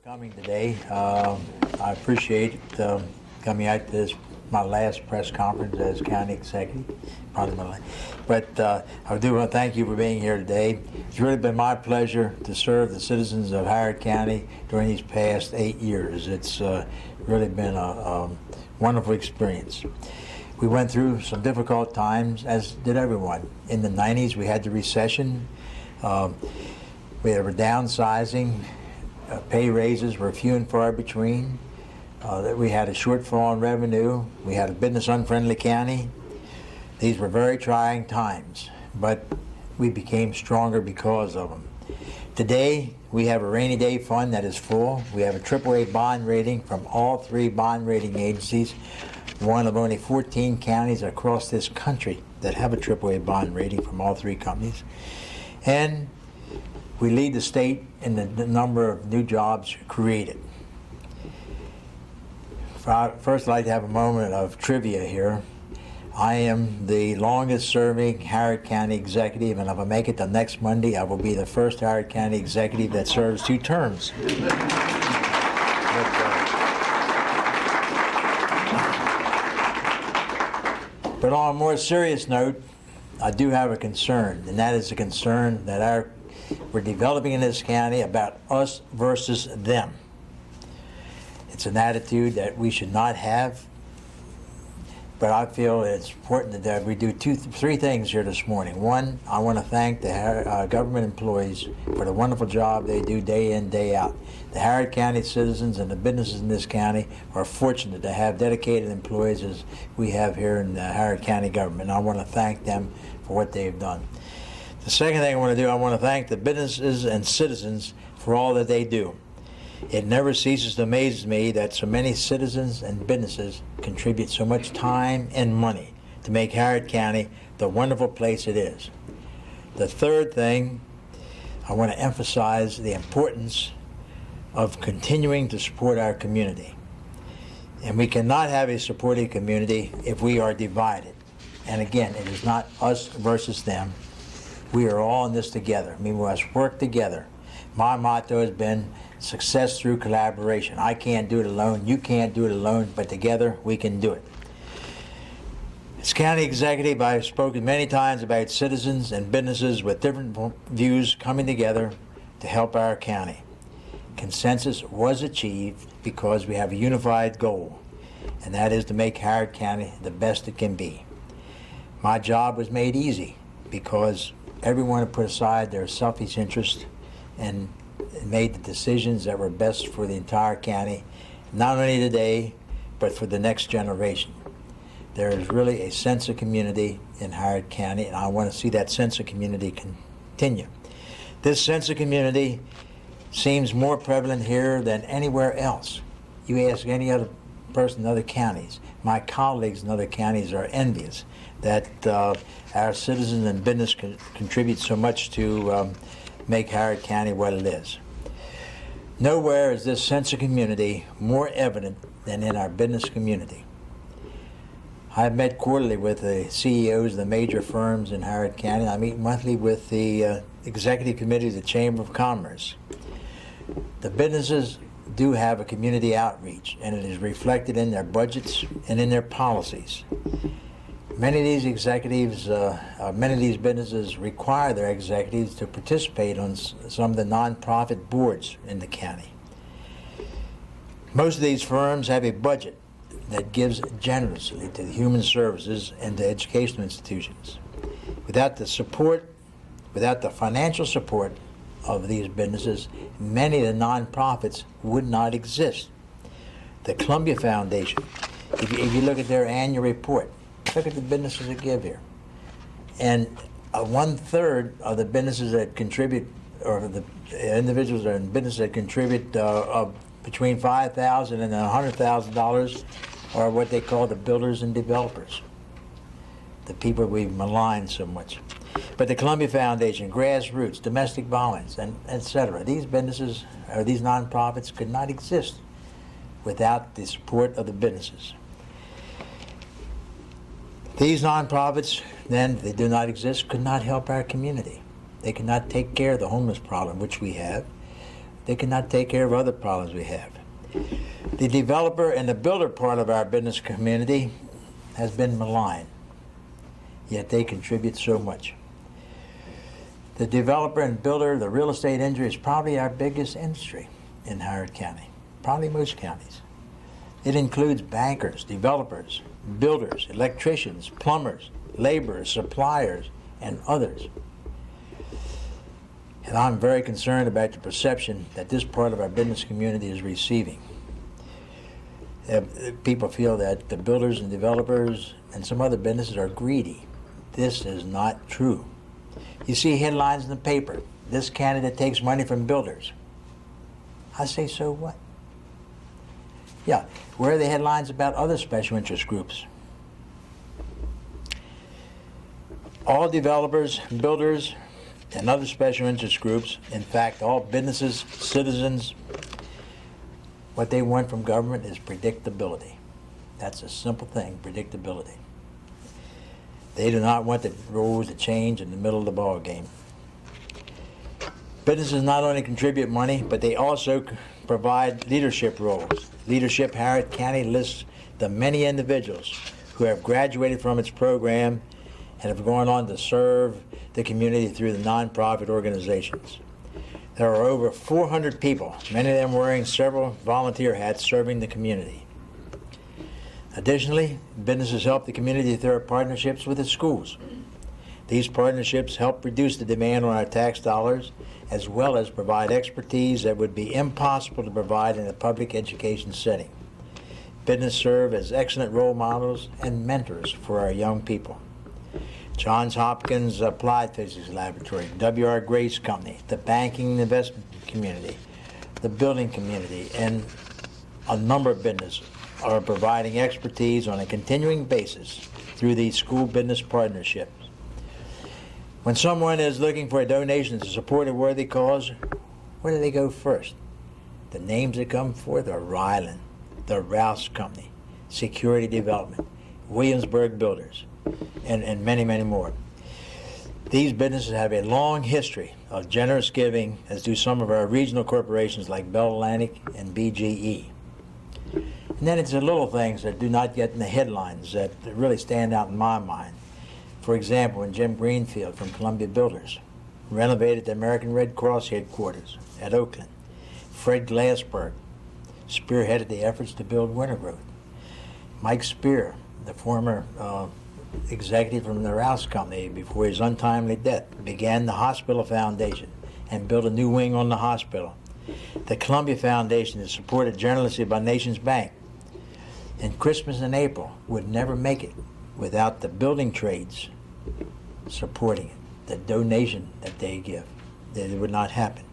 coming today. I appreciate coming out to this, my last press conference as county executive, probably my last. But I do want to thank you for being here today. It's really been my pleasure to serve the citizens of Howard County during these past 8 years. It's really been a wonderful experience. We went through some difficult times, as did everyone. In the 90s, we had the recession. We were downsizing. Pay raises were few and far between. We had a shortfall in revenue. We had a business-unfriendly county. These were very trying times, but we became stronger because of them. Today, we have a rainy day fund that is full. We have a AAA bond rating from all three bond rating agencies, one of only 14 counties across this country that have a AAA bond rating from all three companies. And we lead the state in the number of new jobs created. First, I'd like to have a moment of trivia here. I am the longest serving Howard County executive, and if I make it till next Monday, I will be the first Howard County executive that serves 2 terms. But on a more serious note, I do have a concern, and that is a concern that we're developing in this county about us versus them. It's an attitude that we should not have, but I feel it's important that we do 3 things here this morning. One, I want to thank the government employees for the wonderful job they do day in, day out. The Howard County citizens and the businesses in this county are fortunate to have dedicated employees as we have here in the Howard County government. I want to thank them for what they've done. The second thing I want to do, I want to thank the businesses and citizens for all that they do. It never ceases to amaze me that so many citizens and businesses contribute so much time and money to make Howard County the wonderful place it is. The third thing, I want to emphasize the importance of continuing to support our community. And we cannot have a supportive community if we are divided. And again, it is not us versus them. We are all in this together. We must work together. My motto has been success through collaboration. I can't do it alone, you can't do it alone, but together we can do it. As county executive, I've spoken many times about citizens and businesses with different views coming together to help our county. Consensus was achieved because we have a unified goal, and that is to make Howard County the best it can be. My job was made easy because everyone had put aside their selfish interest and made the decisions that were best for the entire county, not only today, but for the next generation. There is really a sense of community in Howard County, and I want to see that sense of community continue. This sense of community seems more prevalent here than anywhere else. You ask any other person in other counties. My colleagues in other counties are envious that our citizens and business contribute so much to make Howard County what it is. Nowhere is this sense of community more evident than in our business community. I've met quarterly with the CEOs of the major firms in Howard County. I meet monthly with the executive committee of the Chamber of Commerce. The businesses do have a community outreach, and it is reflected in their budgets and in their policies. Many of these executives, many of these businesses require their executives to participate on some of the nonprofit boards in the county. Most of these firms have a budget that gives generously to the human services and to educational institutions. Without the support, without the financial support of these businesses, many of the nonprofits would not exist. The Columbia Foundation, if you look at their annual report, look at the businesses that give here. And 1/3 of the businesses that contribute, or the individuals or businesses that contribute between $5,000 and $100,000 are what they call the builders and developers, the people we malign so much. But the Columbia Foundation, grassroots, domestic violence, and etc. These businesses, or these nonprofits, could not exist without the support of the businesses. These nonprofits, then, they do not exist, could not help our community. They could not take care of the homeless problem, which we have. They cannot take care of other problems we have. The developer and the builder part of our business community has been maligned, yet they contribute so much. The developer and builder, the real estate industry, is probably our biggest industry in Howard County, probably most counties. It includes bankers, developers, builders, electricians, plumbers, laborers, suppliers, and others. And I'm very concerned about the perception that this part of our business community is receiving. People feel that the builders and developers and some other businesses are greedy. This is not true. You see headlines in the paper, this candidate takes money from builders. I say, so what? Yeah, where are the headlines about other special interest groups? All developers, builders, and other special interest groups, in fact, all businesses, citizens, what they want from government is predictability. That's a simple thing, predictability. They do not want the rules to change in the middle of the ball game. Businesses not only contribute money, but they also provide leadership roles. Leadership Howard County lists the many individuals who have graduated from its program and have gone on to serve the community through the nonprofit organizations. There are over 400 people, many of them wearing several volunteer hats, serving the community. Additionally, businesses help the community through our partnerships with the schools. These partnerships help reduce the demand on our tax dollars, as well as provide expertise that would be impossible to provide in a public education setting. Businesses serve as excellent role models and mentors for our young people. Johns Hopkins Applied Physics Laboratory, W.R. Grace Company, the banking and investment community, the building community, and a number of businesses are providing expertise on a continuing basis through these school business partnerships. When someone is looking for a donation to support a worthy cause, where do they go first? The names that come forth are Ryland, the Rouse Company, Security Development, Williamsburg Builders, and many, many more. These businesses have a long history of generous giving, as do some of our regional corporations like Bell Atlantic and BGE. And then it's the little things that do not get in the headlines that really stand out in my mind. For example, when Jim Greenfield from Columbia Builders renovated the American Red Cross headquarters at Oakland, Fred Glassberg spearheaded the efforts to build Wintergrove. Mike Spear, the former executive from the Rouse Company before his untimely death, began the Hospital Foundation and built a new wing on the hospital. The Columbia Foundation is supported generously by Nations Bank. And Christmas in April would never make it without the building trades supporting it, the donation that they give. It would not happen.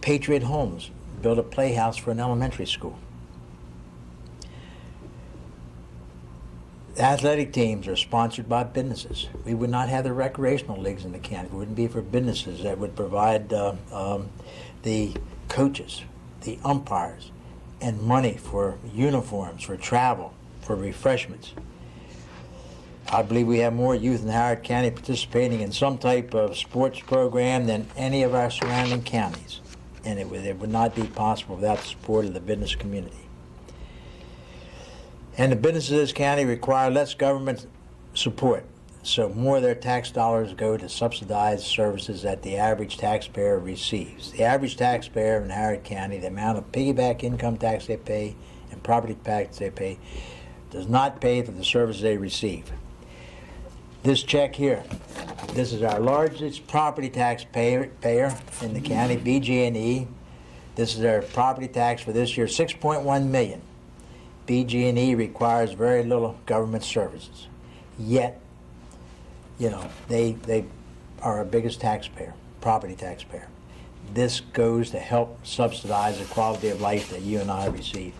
Patriot Homes built a playhouse for an elementary school. Athletic teams are sponsored by businesses. We would not have the recreational leagues in the county. It wouldn't be for businesses that would provide the coaches, the umpires, and money for uniforms, for travel, for refreshments. I believe we have more youth in Howard County participating in some type of sports program than any of our surrounding counties. And it would not be possible without the support of the business community. And the businesses of this county require less government support, so more of their tax dollars go to subsidized services that the average taxpayer receives. The average taxpayer in Howard County, the amount of piggyback income tax they pay and property tax they pay, does not pay for the services they receive. This check here, this is our largest property tax payer in the county, BG&E. This is their property tax for this year, $6.1 million. BG&E requires very little government services. Yet, they are our biggest taxpayer, property taxpayer. This goes to help subsidize the quality of life that you and I receive.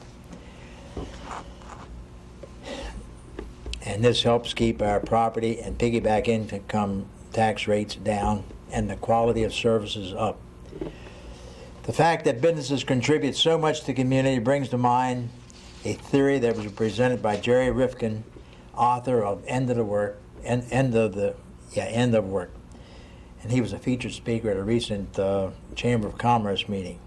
And this helps keep our property and piggyback income tax rates down and the quality of services up. The fact that businesses contribute so much to the community brings to mind a theory that was presented by Jerry Rifkin, author of End of Work. And he was a featured speaker at a recent Chamber of Commerce meeting.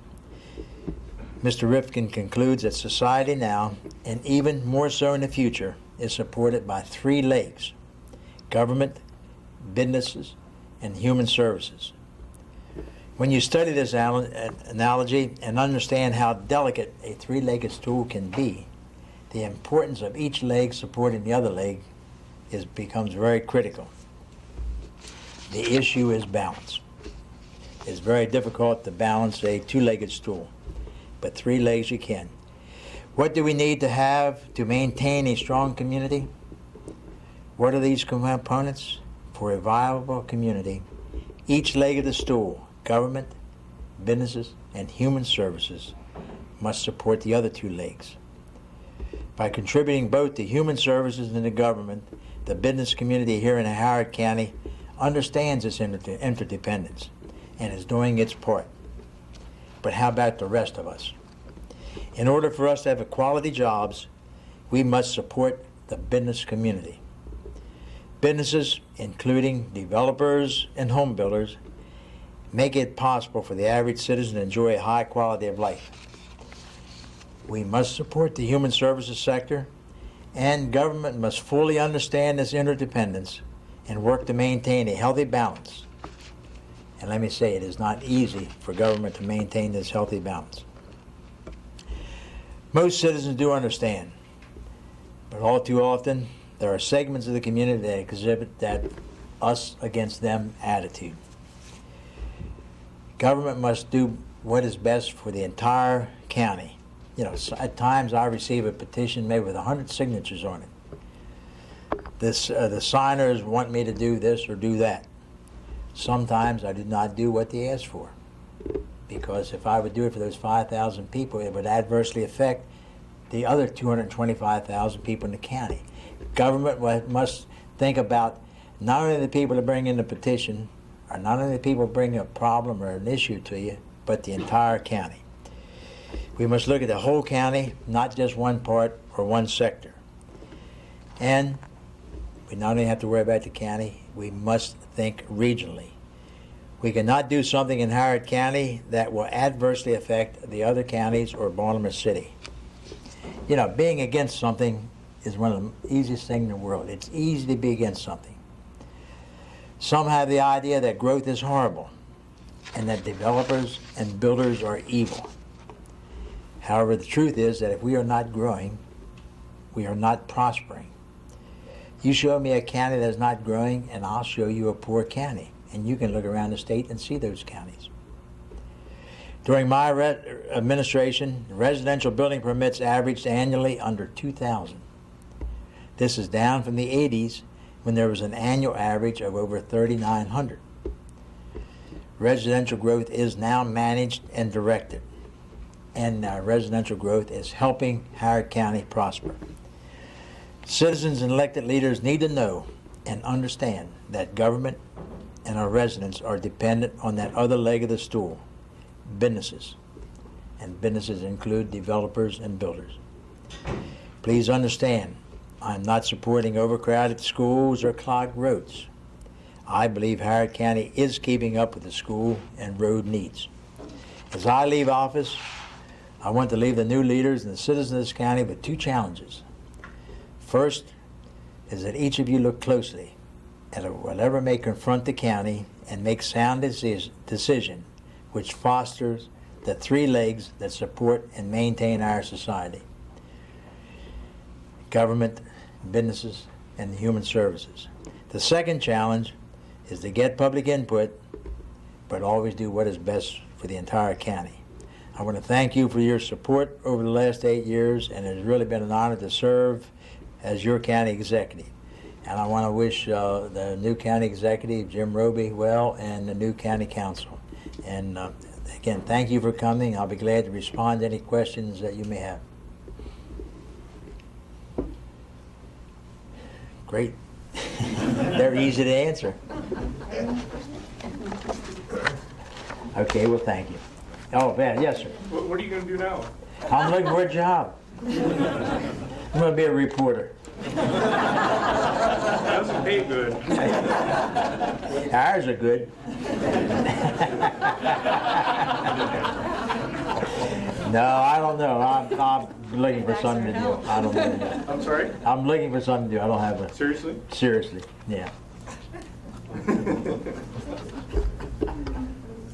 Mr. Rifkin concludes that society now, and even more so in the future, is supported by three legs: government, businesses, and human services. When you study this analogy and understand how delicate a three-legged stool can be, the importance of each leg supporting the other leg becomes very critical. The issue is balance. It's very difficult to balance a two-legged stool, but three legs you can. What do we need to have to maintain a strong community? What are these components? For a viable community, each leg of the stool, government, businesses, and human services, must support the other two legs. By contributing both to human services and the government, the business community here in Howard County understands its interdependence and is doing its part. But how about the rest of us? In order for us to have quality jobs, we must support the business community. Businesses, including developers and home builders, make it possible for the average citizen to enjoy a high quality of life. We must support the human services sector, and government must fully understand this interdependence and work to maintain a healthy balance. And let me say, it is not easy for government to maintain this healthy balance. Most citizens do understand, but all too often, there are segments of the community that exhibit that us against them attitude. Government must do what is best for the entire county. You know, at times I receive a petition maybe with 100 signatures on it. The signers want me to do this or do that. Sometimes I do not do what they ask for, because if I would do it for those 5,000 people, it would adversely affect the other 225,000 people in the county. Government must think about not only the people that bring in the petition, or not only the people bring a problem or an issue to you, but the entire county. We must look at the whole county, not just one part or one sector. And we not only have to worry about the county, we must think regionally. We cannot do something in Howard County that will adversely affect the other counties or Baltimore City. You know, being against something is one of the easiest things in the world. It's easy to be against something. Some have the idea that growth is horrible and that developers and builders are evil. However, the truth is that if we are not growing, we are not prospering. You show me a county that is not growing, and I'll show you a poor county. And you can look around the state and see those counties. During my administration, residential building permits averaged annually under 2,000. This is down from the 80s, when there was an annual average of over 3,900. Residential growth is now managed and directed, and residential growth is helping Howard County prosper. Citizens and elected leaders need to know and understand that government and our residents are dependent on that other leg of the stool, businesses. And businesses include developers and builders. Please understand, I'm not supporting overcrowded schools or clogged roads. I believe Howard County is keeping up with the school and road needs. As I leave office, I want to leave the new leaders and the citizens of this county with two challenges. First is that each of you look closely at whatever may confront the county and make sound decision which fosters the three legs that support and maintain our society: government, businesses, and human services. The second challenge is to get public input, but always do what is best for the entire county. I want to thank you for your support over the last 8 years, and it has really been an honor to serve as your county executive. And I want to wish the new county executive, Jim Roby, well, and the new county council. And again, thank you for coming. I'll be glad to respond to any questions that you may have. Great. They're easy to answer. Okay, well, thank you. Oh, man, yes, sir. What are you going to do now? I'm looking for a job. I'm going to be a reporter. That doesn't pay good. Ours are good. No, I don't know. I'm looking for something to do. I don't know. I'm sorry? I'm looking for something to do. I don't have a, Seriously? seriously, yeah.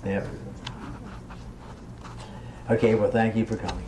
Yep. Okay, well, thank you for coming.